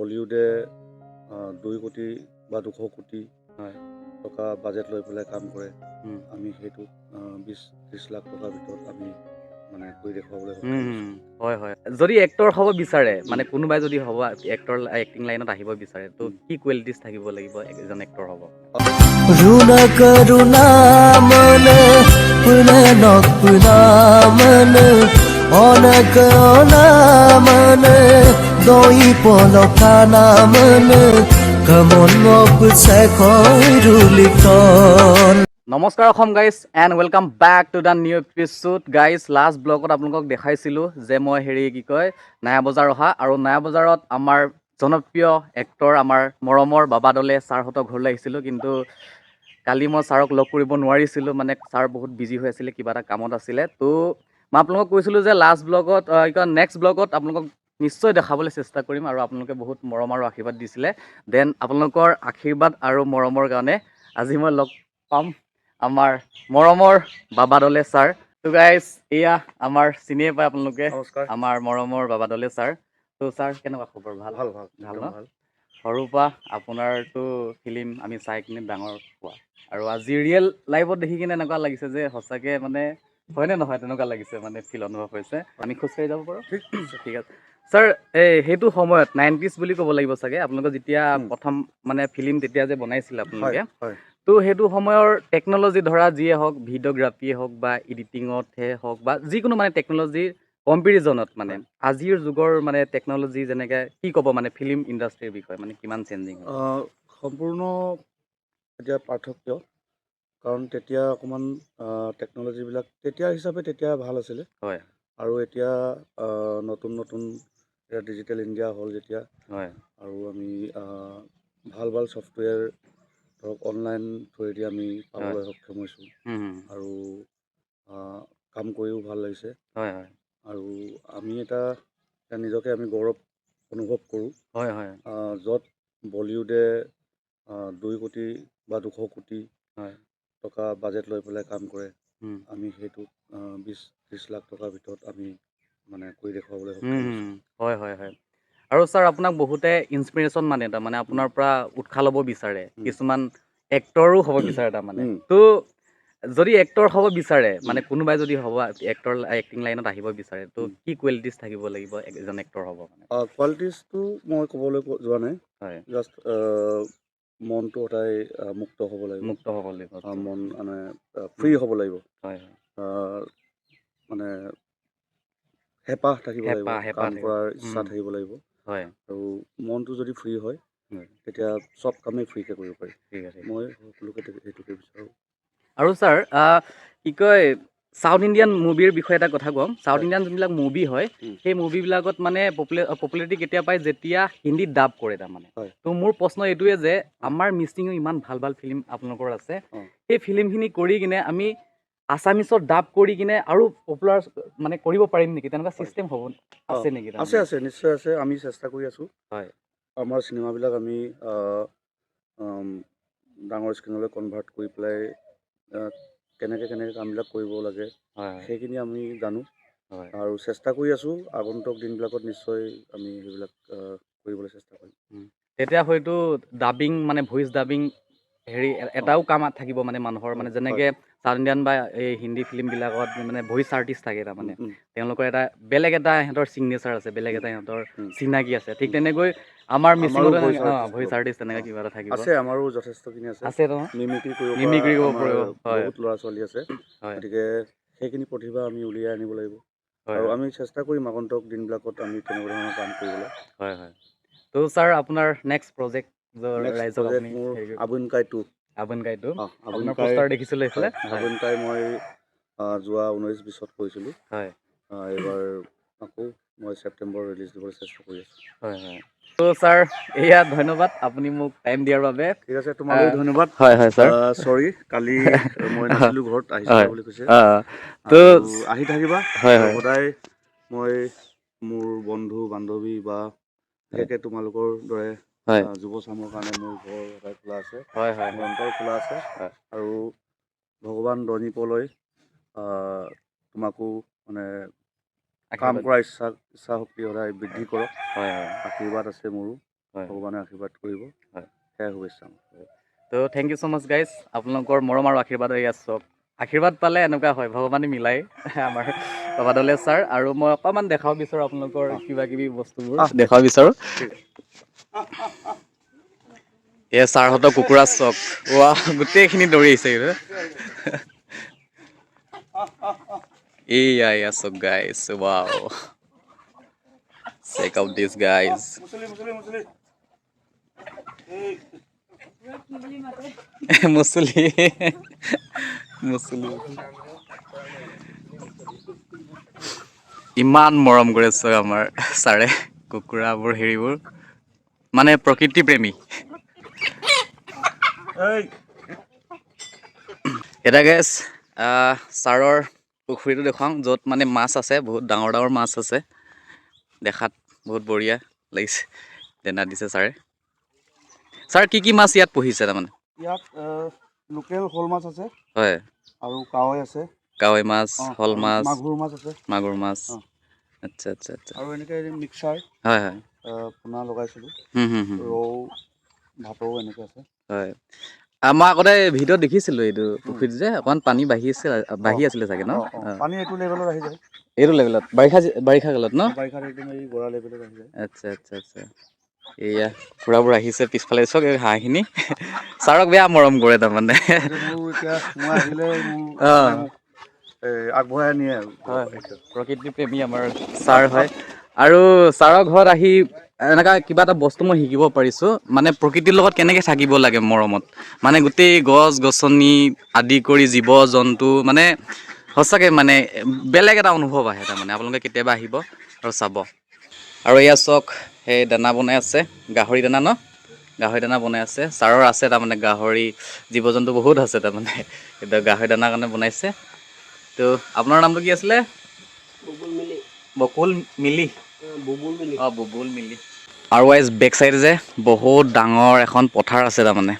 বলিউডে 2 কোটি বা 200 কোটি হয় টকা বাজেট লৈ পেলাই কাম কৰে। হুম আমি সেইটো 20-30 লাখ টকাৰ ভিতৰত আমি মানে কৰি দেখুৱাবলৈ হুম সক্ষম হুম হৈছোঁ। হয় হয় যদি এক্টৰ হ'ব বিচাৰে মানে কোনোবাই যদি হ'ব এক্টৰ এক্টিং লাইনত আহিব বিচাৰে তো কি কোৱালিটিজ থাকিব লাগিব এজন এক্টৰ হ'ব Runa karuna mana puna nok puna mana onak ona mana doi polokana mana kamon mok sekhoi rulikton. নমস্কাৰ Assam guys and welcome back to the new episode guys last ব্লগত আপোনালোকক দেখাইছিলোঁ যে মই কি কয় নায়া বজাৰ অহা আৰু নায়া বজাৰত আমাৰ জনপ্ৰিয় এক্টৰ আমাৰ মৰমৰ বাবা দলে ছাৰহঁতৰ ঘৰলৈ আহিছিলোঁ কিন্তু কালি মই ছাৰক লগ কৰিব নোৱাৰিছিলোঁ মানে ছাৰ বহুত বিজি হৈ আছিলে কিবা এটা কামত আছিলে তো মই আপোনালোকক কৈছিলোঁ যে লাষ্ট ব্লগত কি কয় নেক্সট ব্লগত আপোনালোকক নিশ্চয় দেখাবলৈ চেষ্টা কৰিম আৰু আপোনালোকে বহুত মৰম আৰু আশীৰ্বাদ দিছিলে দেন আপোনালোকৰ আশীৰ্বাদ আৰু মৰমৰ কাৰণে আজি মই লগ পাম আমাৰ মৰমৰ বাবা দলে ছাৰ তো গাইজ এয়া আমাৰ চিনিয়ে পায় আপোনালোকে নমস্কাৰ। আমাৰ মৰমৰ বাবা দলে ছাৰ তো ছাৰ কেনেকুৱা খবৰ ভাল ভাল ভাল ভাল একদম ন ভাল। সৰুৰ পৰা আপোনাৰতো ফিল্ম আমি চাই কিনে ডাঙৰ হোৱা আৰু আজি ৰিয়েল লাইফত দেখি কিনে এনেকুৱা লাগিছে যে সঁচাকৈ মানে হয়নে নহয় তেনেকুৱা লাগিছে মানে ফিল অনুভৱ হৈছে আমি খোজকাঢ়ি যাব পাৰোঁ ঠিক আছে। ঠিক আছে ছাৰ সেইটো সময়ত 90s বুলি ক'ব লাগিব চাগে আপোনালোকে যেতিয়া প্ৰথম মানে ফিল্ম তেতিয়া যে বনাইছিলে হয় আপোনালোকে হয় তো সেইটো সময়ৰ টেকন'লজি ধৰা যিয়ে হওক ভিডিঅ'গ্ৰাফিয়ে হওক বা এডিটিঙতহে হওক বা যিকোনো মানে টেকন'লজিৰ কম্পেৰিজনত মানে হয়। আজিৰ যুগৰ মানে টেকন'লজি যেনেকৈ কি ক'ব মানে ফিল্ম ইণ্ডাষ্ট্ৰীৰ বিষয়ে মানে কিমান চেঞ্জিং হৈছে সম্পূৰ্ণ এতিয়া পাৰ্থক্য, কাৰণ তেতিয়া অকণমান টেকন'লজিবিলাক তেতিয়া হিচাপে তেতিয়া ভাল আছিলে হয় আৰু এতিয়া নতুন নতুন এতিয়া ডিজিটেল ইণ্ডিয়া হ'ল যেতিয়া হয় আৰু আমি ভাল ভাল ছফ্টৱেৰ ধৰক অনলাইন থ্ৰুৱেদি আমি হয় পাবলৈ সক্ষম হৈছোঁ আৰু কাম কৰিও ভাল লাগিছে হয় হয় আৰু আমি এতিয়া নিজকে আমি গৌৰৱ অনুভৱ কৰোঁ হয় হয় য'ত বলিউডে 2 কোটি বা 200 কোটি হয় টকা বাজেট লৈ পেলাই কাম কৰে। হুম আমি সেইটো 20-30 লাখ টকাৰ ভিতৰত আমি মানে কৰি দেখুৱাবলৈ হুম সক্ষম হুম হৈছোঁ। হয় হয় হয় আৰু ছাৰ আপোনাক বহুতে ইনস্পিৰেশ্যন মানে তাৰমানে আপোনাৰ পৰা উৎসাহ ল'ব বিচাৰে কিছুমান এক্টৰো হ'ব বিচাৰে তাৰমানে তো যদি এক্টৰ হ'ব বিচাৰে মানে কোনোবাই যদি হ'ব এক্টৰ এক্টিং লাইনত আহিব বিচাৰে তো কি কোৱালিটিজ থাকিব লাগিব এজন এক্টৰ হ'ব মানে কোৱালিটিজটো মই ক'বলৈ যোৱা নাই, হয় জাষ্ট মনটো সদায় মুক্ত হ'ব লাগিব। মুক্ত হ'ব লাগিব মন মানে ফ্ৰী হ'ব লাগিব, হয় হয় আহ, মানে হেঁপাহ থাকিব লাগিব, হেঁপাহ কাম থাকিব কৰাৰ ইচ্ছা থাকিব লাগিব হয় আৰু মনটো যদি ফ্ৰী হয় তেতিয়া চব কামেই ফ্ৰীকৈ কৰিব পাৰি। ঠিক আছে মই সকলোকে সেইটোকে বিচাৰোঁ। আৰু ছাৰ কি কয় চাউথ ইণ্ডিয়ান মুভিৰ বিষয়ে এটা কথা কওঁ চাউথ হয় ইণ্ডিয়ান যোনবিলাক মুভি হয় সেই মুভিবিলাকত মানে পপুলাৰিটি কেতিয়া পায় যেতিয়া হিন্দীত ডাব কৰে তাৰমানে হয় তো মোৰ প্ৰশ্ন এইটোৱে যে আমাৰ মিচিঙো ইমান ভাল ভাল ফিল্ম আপোনালোকৰ আছে অঁ সেই ফিল্মখিনি কৰি কিনে আমি আছামিছত ডাব কৰি কিনে আৰু পপুলাৰ মানে কৰিব পাৰিম নেকি তেনেকুৱা হয় চিষ্টেম হ'ব অঁ আছে নেকি আছে তাৰমানে আছে নিশ্চয় আছে। আমি চেষ্টা কৰি আছোঁ হয় আমাৰ চিনেমাবিলাক আমি ডাঙৰ স্ক্ৰীণলৈ কনভাৰ্ট কৰি পেলাই কেনেকৈ কামবিলাক কৰিব লাগে হয় সেইখিনি আমি জানো হয় আৰু চেষ্টা কৰি আছোঁ। আগন্তুক দিনবিলাকত নিশ্চয় আমি সেইবিলাক কৰিবলৈ চেষ্টা কৰিম। তেতিয়া হয়তো ডাবিং মানে ভইচ ডাবিং হেৰি অঁ এটাও কাম থাকিব মানে মানুহৰ মানে হয় হয় যেনেকৈ চাউথ ইণ্ডিয়ান বা এই হিন্দী ফিল্মবিলাকত মানে ভইচ আৰ্টিষ্ট থাকে তাৰমানে তেওঁলোকৰ এটা বেলেগ এটা সিহঁতৰ ছিগনেচাৰ আছে বেলেগ এটা সিহঁতৰ চিনাকি আছে ঠিক তেনেকৈ আমাৰ আমাৰো মিচিঙতো ভইচ ভইচ আৰ্টিষ্ট আৰ্টিষ্ট তেনেকৈ কিবা এটা থাকিব আছে, আমাৰো যথেষ্টখিনি আছে। আছে ন মিমিক্ৰি কৰিব পৰা মিমিক্ৰি কৰিব আমাৰ পাৰিব হয় বহুত ল'ৰা ছোৱালী আছে, হয় গতিকে সেইখিনি প্ৰতিভা আমি উলিয়াই আনিব লাগিব হয় আৰু হয় আমি চেষ্টা কৰিম আগন্তুক দিনবিলাকত আমি তেনেকুৱা ধৰণৰ কাম কৰিবলৈ। হয় হয় তো ছাৰ আপোনাৰ নেক্সট প্ৰজেক্ট নেক্সট ৰাইজক প্ৰজেক্ট আপুনি মোৰ হেৰি আবুনকাই 2। আবনকাইটো আপোনাৰ আবুনকাই পোষ্টাৰ দেখিছিলোঁ এইফালে হয়, আবুনকাই মই যোৱা 19-20ত কৰিছিলোঁ। হয় এইবাৰ আকৌ মই ছেপ্টেম্বৰ ৰিলিজ দিবলৈ চেষ্টা কৰি আছোঁ। হয় হয় তো ছাৰ এয়া ধন্যবাদ আপুনি মোক টাইম দিয়াৰ বাবে ঠিক আছে, তোমালৈও ধন্যবাদ। হয় হয় ছাৰ চৰি কালি মই নাছিলোঁ ঘৰত, আহিছিলা হয় বুলি কৈছে তো আৰু আহি থাকিবা হয় আৰু হয় সদায় মই মোৰ বন্ধু বান্ধৱী বা বিশেষকৈ তোমালোকৰ দৰে হয় যুৱ চামৰ কাৰণে মোৰ ঘৰ সদায় খোলা আছে, হয় হয় মোৰ অন্তৰ খোলা আছে হয় আৰু ভগৱান দনীপলৈ তোমাকো মানে কাম আশীৰ্বাদ কৰাৰ ইচ্ছা শক্তি সদায় বৃদ্ধি কৰক, হয় হয় আশীৰ্বাদ আছে মোৰো। হয়। ভগৱানে আশীৰ্বাদ কৰিব হয়। সেয়াই শুভেচ্ছা তো thank you so' much guys আপোনালোকৰ মৰম আৰু আশীৰ্বাদ এয়া চব আশীৰ্বাদ পালে এনেকুৱা হয় ভগৱানে মিলাই আমাৰ বাবাদলে ছাৰ আৰু মই অকণমান দেখাব বিচাৰোঁ আপোনালোকৰ কিবা কিবি বস্তুবোৰ দেখাব বিচাৰোঁ এয়া ছাৰহঁতৰ কুকুৰা চক ৱা গোটেইখিনি দৌৰি আহিছে এয়া চক গাইজ ৱাও চেক আউট দিছ গাইজ মুছলি ইমান মৰম কৰিছে আমাৰ ছাৰে কুকুৰাবোৰ হেৰিবোৰ মানে প্ৰকৃতি প্ৰেমী এটা গেছ ছাৰৰ পুখুৰীটো দেখুৱাওঁ য'ত মানে মাছ আছে বহুত ডাঙৰ ডাঙৰ মাছ আছে দেখাত বহুত বঢ়িয়া লাগিছে দানা দিছে ছাৰে ছাৰ কি মাছ ইয়াত পুহিছে তাৰমানে ইয়াত লোকেল শ'ল মাছ আছে হয় আৰু কাৱৈ আছে কাৱৈ মাছ শ'ল মাছ মাগুৰ মাছ আছে মাগুৰ মাছ আচ্ছা আচ্ছা আচ্ছা আৰু এনেকৈ মিক্সাৰ হয় হয় পোনা লগাইছিলোঁ ৰৌ ভাটৌ এনেকৈ আছে হয় মই আগতে ভিডিঅ'ত দেখিছিলোঁ এইটো পুখুৰীত যে অকণমান পানী বাঢ়ি আছিলে চাগে ন পানী এইটো লেভেলত আহি যায় এইটো লেভেলত বাৰিষা কালত ন বাৰিষাত একদম এই গৰা লেভেলত আহি যায় আচ্ছা আচ্ছা আচ্ছা এয়া খুৰাবোৰ আহিছে পিছফালে চাওক এই হাঁহখিনি ছাৰক বেয়া মৰম কৰে তাৰমানে মোৰ এতিয়া মই আহিলে আগবঢ়াই নিয়ে আৰু প্ৰকৃতি প্ৰেমী আমাৰ ছাৰ হয় আৰু ছাৰৰ ঘৰত আহি এনেকুৱা কিবা এটা বস্তু মই শিকিব পাৰিছোঁ মানে প্ৰকৃতিৰ লগত কেনেকৈ থাকিব লাগে মৰমত মানে গোটেই গছ গছনি আদি কৰি জীৱ জন্তু মানে সঁচাকৈ মানে বেলেগ এটা অনুভৱ আহে তাৰমানে আপোনালোকে কেতিয়াবা আহিব আৰু চাব আৰু এয়া চক সেই দানা বনাই আছে গাহৰি দানা ন গাহৰি দানা বনাই আছে ছাৰৰ আছে তাৰমানে গাহৰি জীৱ জন্তু বহুত আছে তাৰমানে এতিয়া গাহৰি দানাৰ কাৰণে বনাইছে তো আপোনাৰ নামটো কি আছিলে বকুল মিলি বুবুল মিলি আৰু ৱাইজ বেক চাইড যে বহুত ডাঙৰ এখন পথাৰ আছে তাৰমানে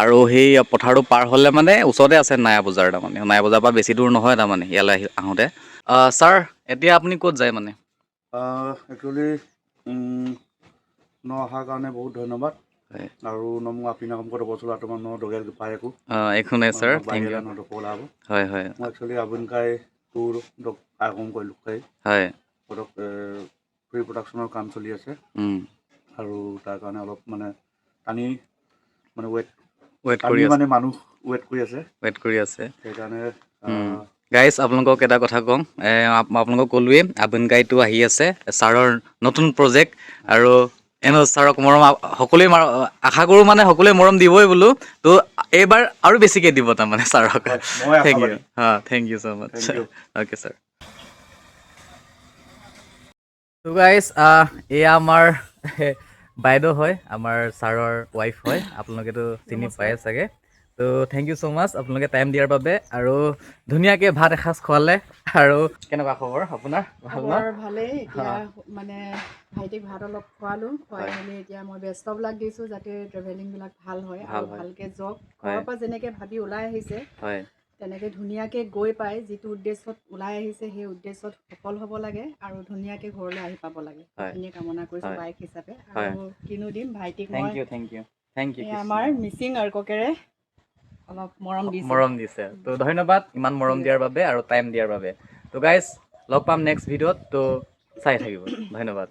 আৰু সেই পথাৰটো পাৰ হ'লে মানে ওচৰতে আছে নায়া বজাৰ তাৰমানে নায়া বজাৰৰ পৰা বেছি দূৰ নহয় তাৰমানে ইয়ালৈ আহোঁতে ছাৰ এতিয়া আপুনি ক'ত যায় মানে একচুৱেলি অহাৰ কাৰণে বহুত ধন্যবাদ আৰু নমো আপিনাকমকত অৱচল আত্মা দগেল পায়েকো একোনে ছাৰ থেংক ইউ নদকলাব হয় হয় মই একচুৱেলি আবুনকাই তোৰ আগম কৰিলোঁ হয় পটক প্ৰি প্ৰডাকশ্যনৰ কাম চলি আছে আৰু তাৰ কাৰণে অলপ মানে টানি মানে ৱেইট কৰি মানে মানুহ ৱেইট কৰি আছে সেইকাৰণে গাইজ আপোনালোকক এটা কথা কওঁ মই আপোনালোকক ক'লোৱেই আবুনকাইটো আহি আছে ছাৰৰ নতুন প্ৰজেক্ট আৰু ছাৰক মৰম সকলোৱে আশা কৰোঁ মানে সকলোৱে মৰম দিবই বোলো তো এইবাৰ আৰু বেছিকৈ দিব তাৰমানে ছাৰক thank you so' much okay sir তো গাইজ এয়া আমাৰ বাইদেউ হয় আমাৰ ছাৰৰ ৱাইফ হয় আপোনালোকেতো চিনি পায়ে চাগে তো থেংক ইউ ছ' মাছ আপোনালোকে টাইম দিয়াৰ বাবে আৰু ধুনীয়াকৈ ভাত এসাঁজ খোৱালে আৰু কেনেকুৱা খবৰ আপোনাৰ ভালেই এতিয়া মানে ভাইটিক ভাত অলপ খোৱালোঁ খুৱাই মেলি এতিয়া মই ব্যস্তবিলাক দিছোঁ যাতে ট্ৰেভেলিংবিলাক ভাল হয় আৰু ভালকৈ যাওক ঘৰৰ পৰা যেনেকৈ ভাবি ওলাই আহিছে হয় তেনেকৈ ধুনীয়াকৈ গৈ পাই যিটো উদ্দেশ্যত ওলাই আহিছে সেই উদ্দেশ্যত সফল হ'ব লাগে আৰু ধুনীয়াকৈ ঘৰলৈ আহি পাব লাগে সেইখিনি কামনা কৰিছোঁ বাইক হিচাপে আৰু কিনো দিম ভাইটিক মই আমাৰ মিচিং আৰ্ককেৰে অলপ মৰম দিছে তো ধন্যবাদ ইমান মৰম দিয়াৰ বাবে আৰু টাইম দিয়াৰ বাবে তো গাইজ লগ পাম নেক্সট ভিডিঅ'ত তো চাই থাকিব ধন্যবাদ